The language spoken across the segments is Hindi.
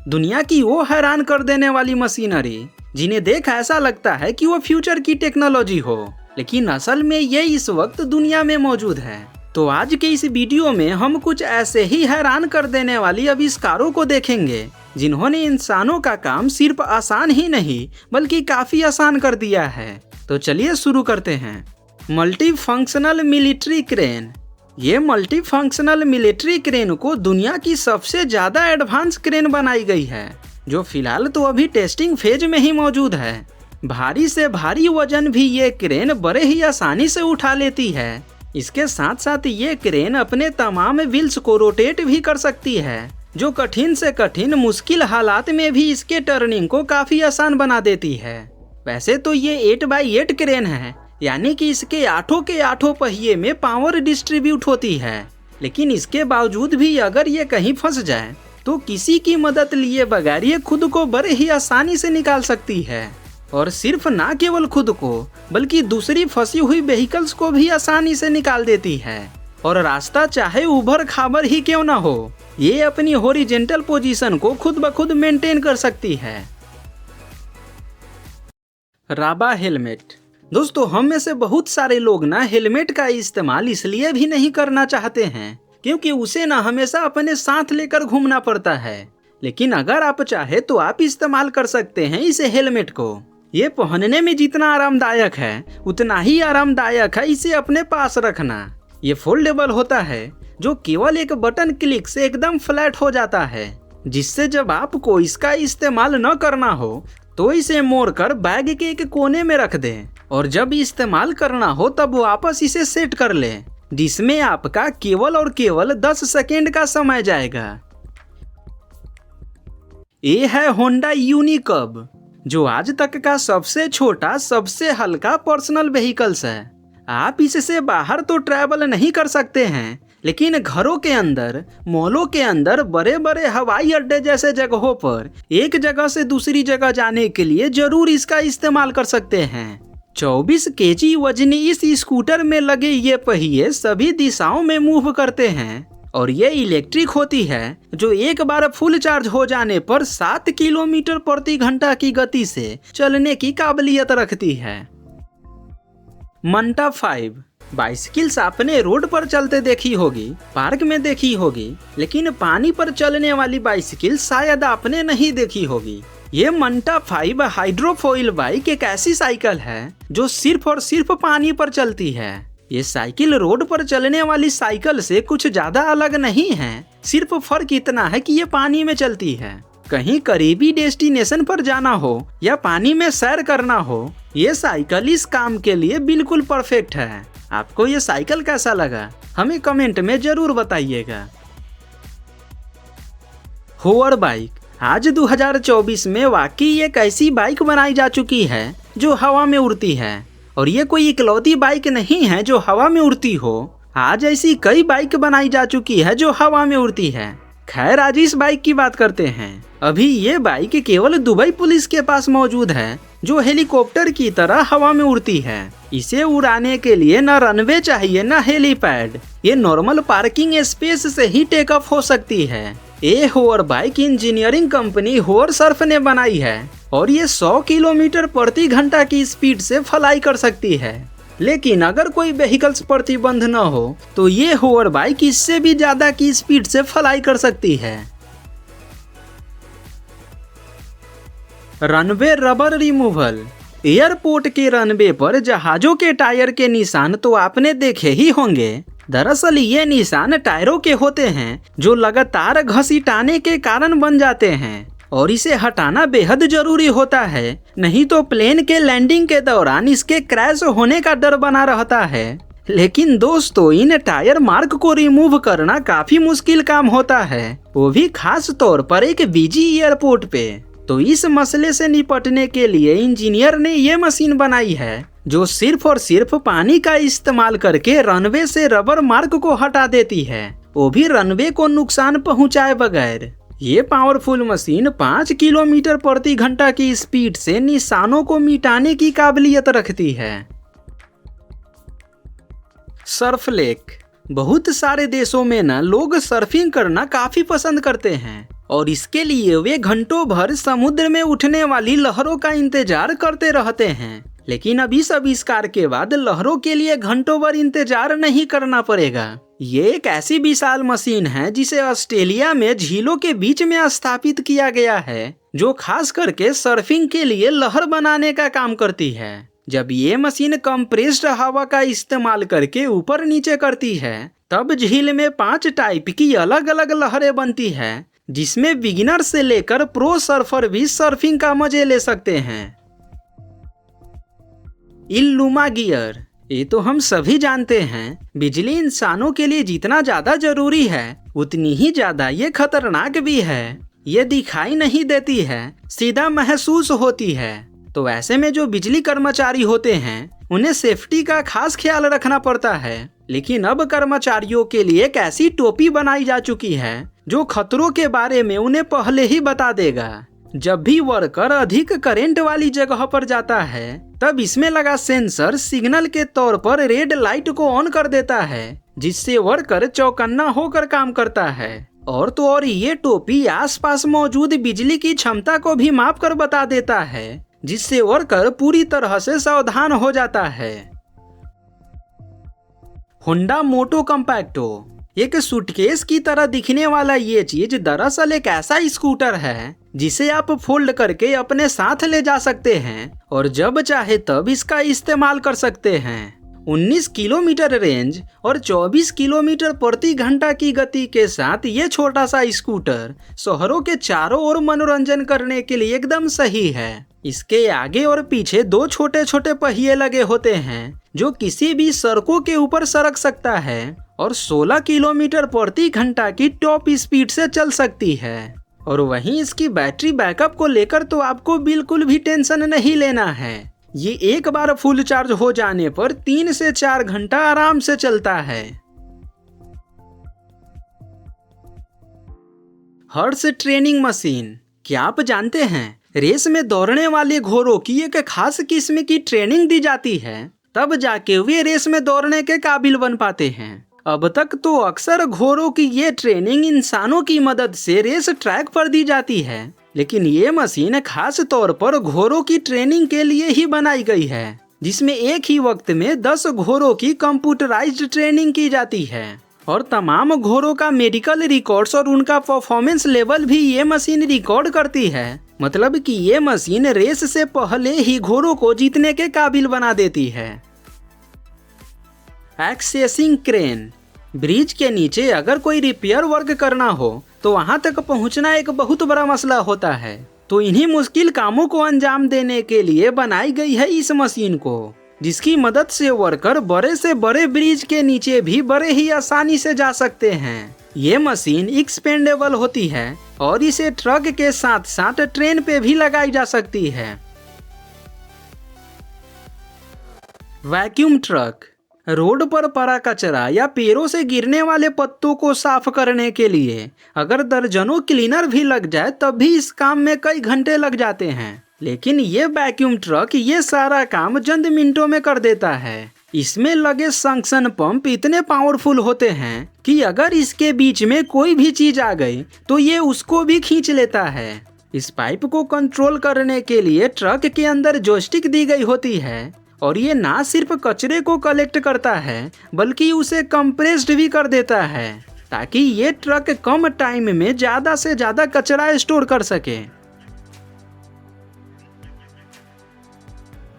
दुनिया की वो हैरान कर देने वाली मशीनरी जिन्हें देख ऐसा लगता है कि वो फ्यूचर की टेक्नोलॉजी हो, लेकिन असल में ये इस वक्त दुनिया में मौजूद है। तो आज के इस वीडियो में हम कुछ ऐसे ही हैरान कर देने वाली आविष्कारों को देखेंगे जिन्होंने इंसानों का काम सिर्फ आसान ही नहीं बल्कि काफी आसान कर दिया है। तो चलिए शुरू करते हैं। Multi functional military crane. ये मल्टी फंक्शनल मिलिट्री क्रेन को दुनिया की सबसे ज्यादा एडवांस क्रेन बनाई गई है, जो फिलहाल तो अभी टेस्टिंग फेज में ही मौजूद है। भारी से भारी वजन भी ये क्रेन बड़े ही आसानी से उठा लेती है। इसके साथ साथ ये क्रेन अपने तमाम व्हील्स को रोटेट भी कर सकती है, जो कठिन से कठिन मुश्किल हालात में भी इसके टर्निंग को काफी आसान बना देती है। वैसे तो ये 8x8 क्रेन है, यानी कि इसके आठों के आठों पहिए में पावर डिस्ट्रीब्यूट होती है, लेकिन इसके बावजूद भी अगर ये कहीं फंस जाए तो किसी की मदद लिए बगैर ये खुद को बड़े ही आसानी से निकाल सकती है। और सिर्फ ना केवल खुद को बल्कि दूसरी फंसी हुई व्हीकल्स को भी आसानी से निकाल देती है। और रास्ता चाहे उभर खाबर ही क्यों ना हो, ये अपनी हॉरिजॉन्टल पोजीशन को खुद ब खुद मेंटेन कर सकती है। राबा हेलमेट। दोस्तों, हम में से बहुत सारे लोग ना हेलमेट का इस्तेमाल इसलिए भी नहीं करना चाहते हैं क्योंकि उसे ना हमेशा अपने साथ लेकर घूमना पड़ता है, लेकिन अगर आप चाहे तो आप इस्तेमाल कर सकते हैं इस हेलमेट को। ये पहनने में जितना आरामदायक है उतना ही आरामदायक है इसे अपने पास रखना। ये फोल्डेबल होता है, जो केवल एक बटन क्लिक से एकदम फ्लैट हो जाता है, जिससे जब आपको इसका इस्तेमाल न करना हो तो इसे मोड़कर बैग के एक कोने में रख दें और जब इस्तेमाल करना हो तब वापस इसे सेट कर लें, जिसमें आपका केवल और केवल 10 सेकेंड का समय जाएगा। ये है होंडा यूनिकब, जो आज तक का सबसे छोटा सबसे हल्का पर्सनल व्हीकल्स है। आप इससे बाहर तो ट्रैवल नहीं कर सकते हैं, लेकिन घरों के अंदर, मॉलों के अंदर, बड़े बड़े हवाई अड्डे जैसे जगहों पर एक जगह से दूसरी जगह जाने के लिए जरूर इसका इस्तेमाल कर सकते हैं। 24 केजी वजनी इस स्कूटर में लगे ये पहिए सभी दिशाओं में मूव करते हैं और ये इलेक्ट्रिक होती है, जो एक बार फुल चार्ज हो जाने पर 7 किलोमीटर प्रति घंटा की गति से चलने की काबिलियत रखती है। मंटा 5। बाइसिकल्स आपने रोड पर चलते देखी होगी, पार्क में देखी होगी, लेकिन पानी पर चलने वाली बाइसिकल शायद आपने नहीं देखी होगी। ये मंटा 5 हाइड्रोफोइल बाइक एक ऐसी साइकिल है जो सिर्फ और सिर्फ पानी पर चलती है। ये साइकिल रोड पर चलने वाली साइकिल से कुछ ज्यादा अलग नहीं है, सिर्फ फर्क इतना है कि ये पानी में चलती है। कहीं करीबी डेस्टिनेशन पर जाना हो या पानी में सैर करना हो, ये साइकिल इस काम के लिए बिल्कुल परफेक्ट है। आपको ये साइकिल कैसा लगा हमें कमेंट में जरूर बताइएगा। Hover bike. आज 2024 में वाकई एक ऐसी बाइक बनाई जा चुकी है जो हवा में उड़ती है, और ये कोई इकलौती बाइक नहीं है जो हवा में उड़ती हो। आज ऐसी कई बाइक बनाई जा चुकी है जो हवा में उड़ती है। खैर, आज इस बाइक की बात करते हैं। अभी ये बाइक केवल दुबई पुलिस के पास मौजूद है, जो हेलीकॉप्टर की तरह हवा में उड़ती है। इसे उड़ाने के लिए न रनवे चाहिए न हेलीपैड, ये नॉर्मल पार्किंग स्पेस से ही टेक ऑफ हो सकती है। ये hover bike engineering company Hoversurf ने बनाई है और ये 100 किलोमीटर प्रति घंटा की स्पीड से फ्लाई कर सकती है। लेकिन अगर कोई व्हीकल्स प्रतिबंध न हो तो ये होवर बाइक इससे भी ज्यादा की स्पीड से फ्लाई कर सकती है। Runway rubber removal. एयरपोर्ट के रनवे पर जहाजों के टायर के निशान तो आपने देखे ही होंगे। दरअसल ये निशान टायरों के होते हैं जो लगातार घसीटाने के कारण बन जाते हैं, और इसे हटाना बेहद जरूरी होता है, नहीं तो प्लेन के लैंडिंग के दौरान इसके क्रैश होने का डर बना रहता है। लेकिन दोस्तों, इन टायर मार्क को रिमूव करना काफी मुश्किल काम होता है, वो भी खास तौर पर एक बिजी एयरपोर्ट पे। तो इस मसले से निपटने के लिए इंजीनियर ने ये मशीन बनाई है जो सिर्फ और सिर्फ पानी का इस्तेमाल करके रनवे से रबर मार्क को हटा देती है, वो भी रनवे को नुकसान पहुंचाए बगैर। ये पावरफुल मशीन 5 किलोमीटर प्रति घंटा की स्पीड से निशानों को मिटाने की काबिलियत रखती है। Surf lake. बहुत सारे देशों में ना लोग सर्फिंग करना काफी पसंद करते हैं और इसके लिए वे घंटों भर समुद्र में उठने वाली लहरों का इंतजार करते रहते हैं। लेकिन अब इस आविष्कार के बाद लहरों के लिए घंटों भर इंतजार नहीं करना पड़ेगा। ये एक ऐसी विशाल मशीन है जिसे ऑस्ट्रेलिया में झीलों के बीच में स्थापित किया गया है, जो खास करके सर्फिंग के लिए लहर बनाने का काम करती है। जब ये मशीन कंप्रेस्ड हवा का इस्तेमाल करके ऊपर नीचे करती है, तब झील में 5 टाइप की अलग अलग लहरें बनती है, जिसमें बिगिनर से लेकर प्रो सर्फर भी सर्फिंग का मजे ले सकते हैं। इल्लुमा गियर, ये तो हम सभी जानते हैं, बिजली इंसानों के लिए जितना ज्यादा जरूरी है उतनी ही ज्यादा ये खतरनाक भी है। ये दिखाई नहीं देती है, सीधा महसूस होती है। तो ऐसे में जो बिजली कर्मचारी होते हैं उन्हें सेफ्टी का खास ख्याल रखना पड़ता है। लेकिन अब कर्मचारियों के लिए एक ऐसी टोपी बनाई जा चुकी है जो खतरों के बारे में उन्हें पहले ही बता देगा। जब भी वर्कर अधिक करंट वाली जगह पर जाता है, तब इसमें लगा सेंसर सिग्नल के तौर पर रेड लाइट को ऑन कर देता है, जिससे वर्कर चौकन्ना होकर काम करता है। और तो और ये टोपी आसपास मौजूद बिजली की क्षमता को भी माप कर बता देता है, जिससे वर्कर पूरी तरह से सावधान हो जाता है। होंडा मोटो कॉम्पैक्टो, एक सूटकेस की तरह दिखने वाला ये चीज दरअसल एक ऐसा स्कूटर है जिसे आप फोल्ड करके अपने साथ ले जा सकते हैं और जब चाहे तब इसका इस्तेमाल कर सकते हैं। 19 किलोमीटर रेंज और 24 किलोमीटर प्रति घंटा की गति के साथ ये छोटा सा स्कूटर शहरों के चारों ओर मनोरंजन करने के लिए एकदम सही है। इसके आगे और पीछे 2 छोटे छोटे पहिए लगे होते हैं जो किसी भी सड़कों के ऊपर सरक सकता है और 16 किलोमीटर प्रति घंटा की टॉप स्पीड से चल सकती है। और वहीं इसकी बैटरी बैकअप को लेकर तो आपको बिल्कुल भी टेंशन नहीं लेना है। ये एक बार फुल चार्ज हो जाने पर 3 से 4 घंटा आराम से चलता है। हॉर्स ट्रेनिंग मशीन, क्या आप जानते हैं रेस में दौड़ने वाले घोड़ों की एक खास किस्म की ट्रेनिंग दी जाती है, तब जाके वे रेस में दौड़ने के काबिल बन पाते हैं। अब तक तो अक्सर घोड़ों की ये ट्रेनिंग इंसानों की मदद से रेस ट्रैक पर दी जाती है, लेकिन ये मशीन खास तौर पर घोड़ों की ट्रेनिंग के लिए ही बनाई गई है, जिसमें एक ही वक्त में 10 घोड़ों की कंप्यूटराइज्ड ट्रेनिंग की जाती है और तमाम घोड़ों का मेडिकल रिकॉर्ड्स और उनका परफॉर्मेंस लेवल भी ये मशीन रिकॉर्ड करती है। मतलब कि ये मशीन रेस से पहले ही घोड़ों को जीतने के काबिल बना देती है। एक्सेसिंग क्रेन, ब्रिज के नीचे अगर कोई रिपेयर वर्क करना हो तो वहां तक पहुंचना एक बहुत बड़ा मसला होता है, तो इन्हीं मुश्किल कामों को अंजाम देने के लिए बनाई गई है इस मशीन को, जिसकी मदद से वर्कर बड़े से बड़े ब्रिज के नीचे भी बड़े ही आसानी से जा सकते हैं। ये मशीन एक्सपेंडेबल होती है और इसे ट्रक के साथ साथ ट्रेन पे भी लगाई जा सकती है। वैक्यूम ट्रक, रोड पर पड़ा कचरा या पेड़ों से गिरने वाले पत्तों को साफ करने के लिए अगर दर्जनों क्लीनर भी लग जाए तब भी इस काम में कई घंटे लग जाते हैं, लेकिन ये वैक्यूम ट्रक ये सारा काम चंद मिनटों में कर देता है। इसमें लगे सक्शन पंप इतने पावरफुल होते हैं कि अगर इसके बीच में कोई भी चीज आ गई तो ये उसको भी खींच लेता है। इस पाइप को कंट्रोल करने के लिए ट्रक के अंदर जॉयस्टिक दी गई होती है और ये ना सिर्फ कचरे को कलेक्ट करता है बल्कि उसे कंप्रेस्ड भी कर देता है, ताकि ये ट्रक कम टाइम में ज्यादा से ज्यादा कचरा स्टोर कर सके।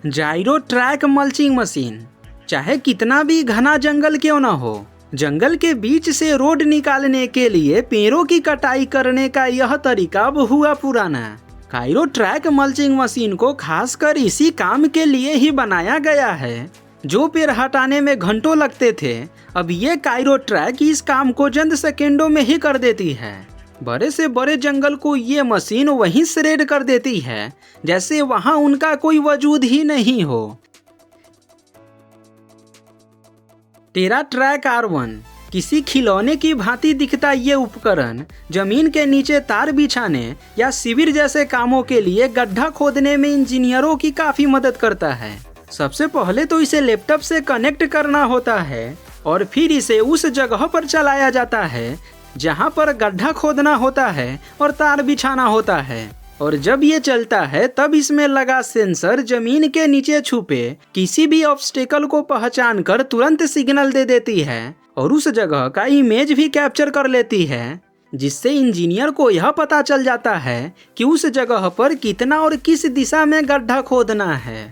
जाइरो ट्रैक मल्चिंग मशीन, चाहे कितना भी घना जंगल क्यों ना हो, जंगल के बीच से रोड निकालने के लिए पेड़ों की कटाई करने का यह तरीका अब हुआ पुराना। काइरो ट्रैक मल्चिंग मशीन को खासकर इसी काम के लिए ही बनाया गया है। जो पेड़ हटाने में घंटों लगते थे, अब ये काइरो ट्रैक इस काम को चंद सेकेंडों में ही कर देती है। बड़े से बड़े जंगल को ये मशीन वहीं श्रेड कर देती है जैसे वहां उनका कोई वजूद ही नहीं हो। टेरा ट्रैक R1, किसी खिलौने की भांति दिखता ये उपकरण जमीन के नीचे तार बिछाने या शिविर जैसे कामों के लिए गड्ढा खोदने में इंजीनियरों की काफी मदद करता है। सबसे पहले तो इसे लैपटॉप से कनेक्ट करना होता है और फिर इसे उस जगह पर चलाया जाता है जहां पर गड्ढा खोदना होता है और तार बिछाना होता है। और जब ये चलता है तब इसमें लगा सेंसर जमीन के नीचे छुपे किसी भी ऑब्स्टेकल को पहचान कर तुरंत सिग्नल दे देती है और उस जगह का इमेज भी कैप्चर कर लेती है, जिससे इंजीनियर को यह पता चल जाता है कि उस जगह पर कितना और किस दिशा में गड्ढा खोदना है।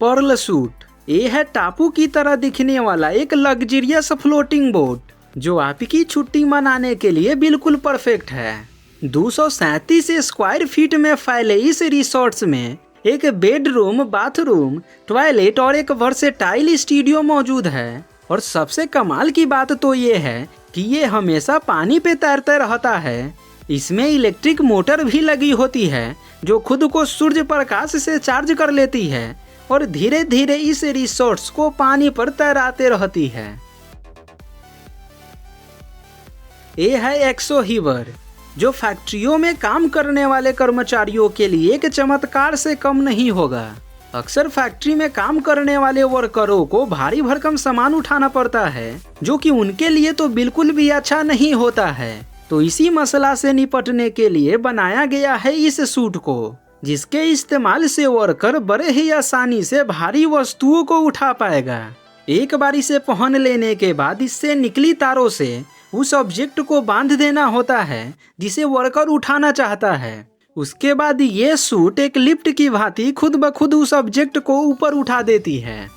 पर्ल सूट ये है टापू की तरह दिखने वाला एक लग्जरियस फ्लोटिंग बोट जो आपकी छुट्टी मनाने के लिए बिल्कुल परफेक्ट है। 237 स्क्वायर फीट में फैले इस रिसोर्ट्स में एक बेडरूम, बाथरूम, टॉयलेट और एक वर्सेटाइल स्टूडियो मौजूद है। और सबसे कमाल की बात तो ये है कि ये हमेशा पानी पे तैरते रहता है। इसमें इलेक्ट्रिक मोटर भी लगी होती है जो खुद को सूर्य प्रकाश से चार्ज कर लेती है और धीरे धीरे इस रिसोर्ट्स को पानी पर तैराते रहती है। ये है एक्सो हीवर जो फैक्ट्रियों में काम करने वाले कर्मचारियों के लिए एक चमत्कार से कम नहीं होगा। अक्सर फैक्ट्री में काम करने वाले वर्करों को भारी भरकम सामान उठाना पड़ता है जो कि उनके लिए तो बिल्कुल भी अच्छा नहीं होता है। तो इसी मसला से निपटने के लिए बनाया गया है इस सूट को, जिसके इस्तेमाल से वर्कर बड़े ही आसानी से भारी वस्तुओं को उठा पाएगा। एक बार इसे पहन लेने के बाद इससे निकली तारों से उस ऑब्जेक्ट को बांध देना होता है जिसे वर्कर उठाना चाहता है। उसके बाद ये सूट एक लिफ्ट की भांति खुद ब खुद उस ऑब्जेक्ट को ऊपर उठा देती है।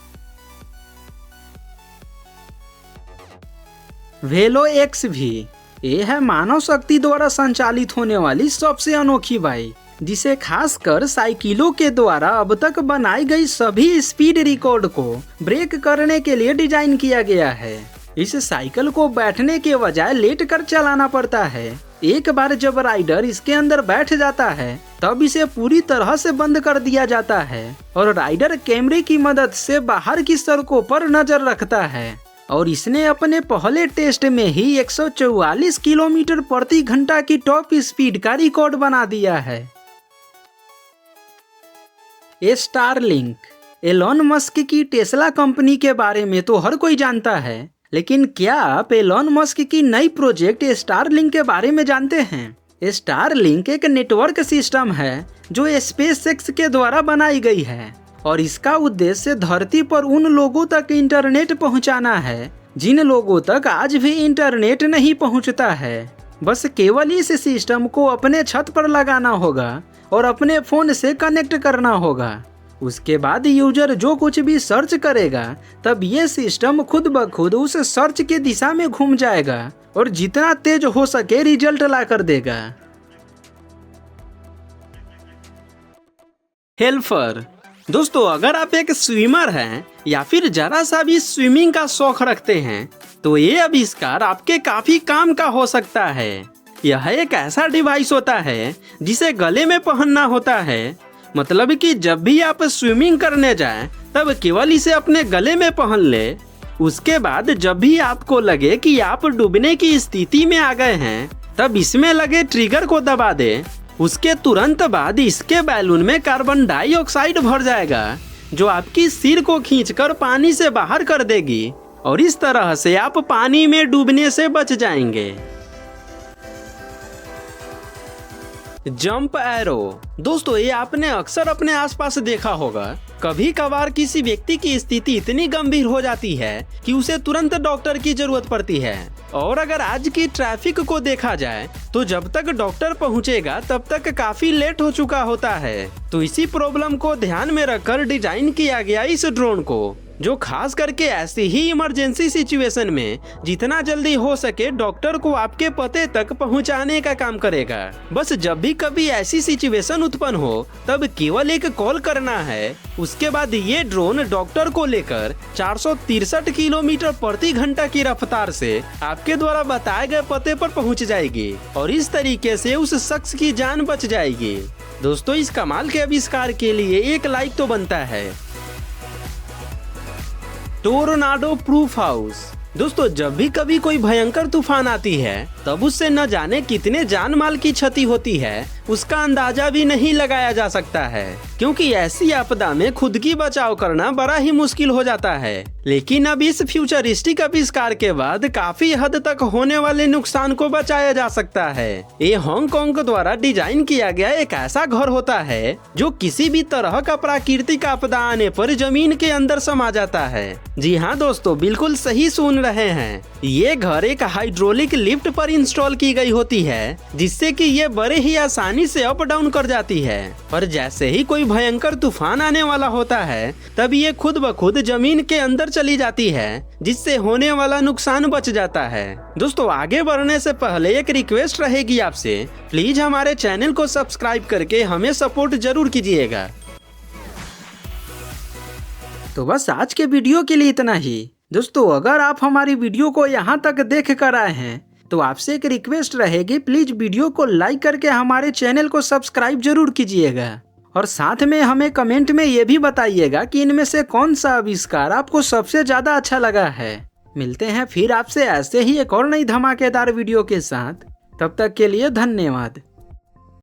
वेलो एक्स भी ये है मानव शक्ति द्वारा संचालित होने वाली सबसे अनोखी बाइक, जिसे खासकर साइकिलों के द्वारा अब तक बनाई गई सभी स्पीड रिकॉर्ड को ब्रेक करने के लिए डिजाइन किया गया है। इस साइकिल को बैठने के बजाय लेट कर चलाना पड़ता है। एक बार जब राइडर इसके अंदर बैठ जाता है तब इसे पूरी तरह से बंद कर दिया जाता है और राइडर कैमरे की मदद से बाहर की सड़कों पर नजर रखता है। और इसने अपने पहले टेस्ट में ही 144 किलोमीटर प्रति घंटा की टॉप स्पीड का रिकॉर्ड बना दिया है। स्टारलिंक एलोन मस्क की टेस्ला कंपनी के बारे में तो हर कोई जानता है, लेकिन क्या आप एलोन मस्क की नई प्रोजेक्ट स्टारलिंक के बारे में जानते हैं? स्टारलिंक एक नेटवर्क सिस्टम है जो स्पेसएक्स के द्वारा बनाई गई है और इसका उद्देश्य धरती पर उन लोगों तक इंटरनेट पहुंचाना है जिन लोगों तक आज भी इंटरनेट नहीं पहुंचता है। बस केवल इस सिस्टम को अपने छत पर लगाना होगा और अपने फोन से कनेक्ट करना होगा। उसके बाद यूजर जो कुछ भी सर्च करेगा तब ये सिस्टम खुद ब खुद उस सर्च के दिशा में घूम जाएगा और जितना तेज हो सके रिजल्ट ला कर देगा। हेल्पर दोस्तों, अगर आप एक स्विमर हैं या फिर जरा सा भी स्विमिंग का शौक रखते हैं तो ये आविष्कार आपके काफी काम का हो सकता है। यह एक ऐसा डिवाइस होता है जिसे गले में पहनना होता है। मतलब कि जब भी आप स्विमिंग करने जाएं तब केवल इसे अपने गले में पहन ले। उसके बाद जब भी आपको लगे कि आप डूबने की स्थिति में आ गए हैं तब इसमें लगे ट्रिगर को दबा दें। उसके तुरंत बाद इसके बैलून में कार्बन डाइऑक्साइड भर जाएगा जो आपकी सिर को खींचकर पानी से बाहर कर देगी और इस तरह से आप पानी में डूबने से बच जाएंगे। जंप एरो दोस्तों, ये आपने अक्सर अपने आसपास देखा होगा। कभी कभार किसी व्यक्ति की स्थिति इतनी गंभीर हो जाती है कि उसे तुरंत डॉक्टर की जरूरत पड़ती है। और अगर आज की ट्रैफिक को देखा जाए तो जब तक डॉक्टर पहुंचेगा तब तक काफी लेट हो चुका होता है। तो इसी प्रॉब्लम को ध्यान में रखकर डिजाइन किया गया इस ड्रोन को, जो खास करके ऐसी ही इमरजेंसी सिचुएशन में जितना जल्दी हो सके डॉक्टर को आपके पते तक पहुंचाने का काम करेगा। बस जब भी कभी ऐसी सिचुएशन उत्पन्न हो तब केवल एक कॉल करना है। उसके बाद ये ड्रोन डॉक्टर को लेकर 463 किलोमीटर प्रति घंटा की रफ्तार से आपके द्वारा बताए गए पते पर पहुंच जाएगी और इस तरीके से उस शख्स की जान बच जाएगी। दोस्तों, इस कमाल के आविष्कार के लिए एक लाइक तो बनता है। टोर्नाडो प्रूफ हाउस दोस्तों, जब भी कभी कोई भयंकर तूफान आती है तब उससे न जाने कितने जान माल की क्षति होती है उसका अंदाजा भी नहीं लगाया जा सकता है, क्योंकि ऐसी आपदा में खुद की बचाव करना बड़ा ही मुश्किल हो जाता है। लेकिन अब इस फ्यूचरिस्टिक आविष्कार के बाद काफी हद तक होने वाले नुकसान को बचाया जा सकता है। ये हांगकांग द्वारा डिजाइन किया गया एक ऐसा घर होता है जो किसी भी तरह का प्राकृतिक आपदा आने पर जमीन के अंदर समा जाता है। जी हाँ दोस्तों, बिल्कुल सही सुन रहे हैं। ये घर एक हाइड्रोलिक लिफ्ट पर इंस्टॉल की गई होती है, जिससे कि ये बड़े ही आसानी से अप डाउन कर जाती है। पर जैसे ही कोई भयंकर तूफान आने वाला होता है तब ये खुद ब खुद जमीन के अंदर चली जाती है, जिससे होने वाला नुकसान बच जाता है। दोस्तों, आगे बढ़ने से पहले एक रिक्वेस्ट रहेगी आपसे, प्लीज हमारे चैनल को सब्सक्राइब करके हमें सपोर्ट जरूर कीजिएगा। तो बस आज के वीडियो के लिए इतना ही। दोस्तों, अगर आप हमारी वीडियो को यहाँ तक देख कर आए हैं तो आपसे एक रिक्वेस्ट रहेगी, प्लीज वीडियो को लाइक करके हमारे चैनल को सब्सक्राइब जरूर कीजिएगा। और साथ में हमें कमेंट में ये भी बताइएगा कि इनमें से कौन सा आविष्कार आपको सबसे ज्यादा अच्छा लगा है। मिलते हैं फिर आपसे ऐसे ही एक और नई धमाकेदार वीडियो के साथ। तब तक के लिए धन्यवाद।